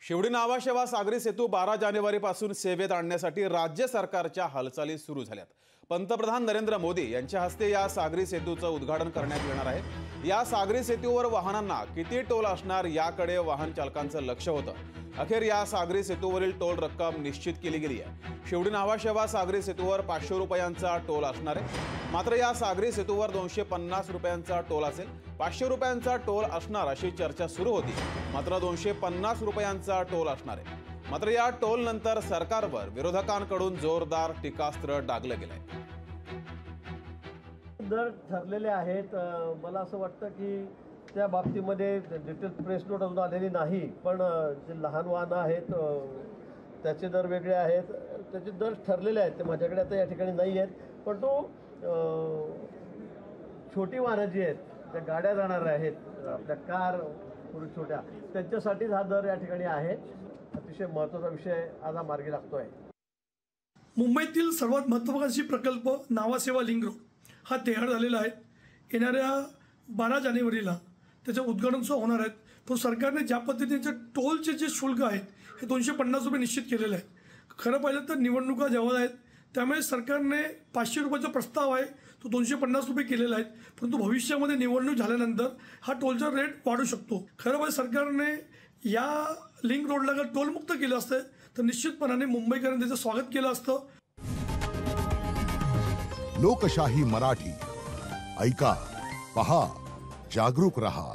शिवडी नावाशेवा सागरी सेतू 12 जानेवारीपासून सेवेत आणण्यासाठी राज्य सरकारच्या हालचाली सुरू झाल्यात। पंतप्रधान नरेंद्र मोदी यांच्या हस्ते या सागरी सेतूचं उद्घाटन करण्यात येणार आहे। या सागरी सेतूवर वाहनांना किती टोल असणार याकडे वाहन चालकांचं लक्ष होतं। अखेर या सागरी सेतूवरील टोल रक्कम निश्चित केली गेली आहे। शिवडी नावाशेवा सागरी सेतूवर 500 रुपयांचा टोल असणार आहे। मात्र या सागरी सेतूवर 250 रुपयांचा टोल असेल। 500 रुपयांचा टोल असणार अशी चर्चा सुरू होती, मात्र 250 रुपयांचा टोल असणार आहे। मात्र या टोल नंतर सरकारवर विरोधकांकडून जोरदार टीकास्त्र डागलं गेलंय। दर ठरलेले आहेत। मला असं वाटतं की त्या बाबतीमध्ये डिटेल प्रेस नोट अजून आलेली नाही, पण जे लहान वाहनं आहेत त्याचे दर वेगळे आहेत, त्याचे दर ठरलेले आहेत। ते माझ्याकडे आता या ठिकाणी नाही आहेत, पण तो छोटी वाहनं जी आहेत, त्या गाड्या जाणाऱ्या आहेत, आपल्या कार थोडी छोट्या, त्यांच्यासाठीच हा दर या ठिकाणी आहे। अतिशय महत्त्वाचा विषय आज हा मार्गी लागतोय। मुंबईतील सर्वात महत्त्वाकांक्षी प्रकल्प नावाशेवा लिंक रोड हा तयार झालेला आहे। येणाऱ्या 12 जानेवारीला त्याचं उद्घाटन होणार आहे। तो सरकारने ज्या पद्धतीचे टोलचे जे शुल्क आहेत हे 250 रुपये निश्चित केलेलं आहे। खरं पाहिलं तर निवडणुका जवळ आहेत, त्यामुळे सरकारने 500 रुपयाचा प्रस्ताव आहे तो 250 रुपये केलेला आहे। परंतु भविष्यामध्ये निवडणूक झाल्यानंतर हा टोलचा रेट वाढू शकतो। खरं पाहिजे सरकारने या लिंक रोडला जर टोलमुक्त केलं असतं तर निश्चितपणाने मुंबईकरांनी त्याचं स्वागत केलं असतं। लोकशाही मराठी ऐका, पहा, जागरूक रहा।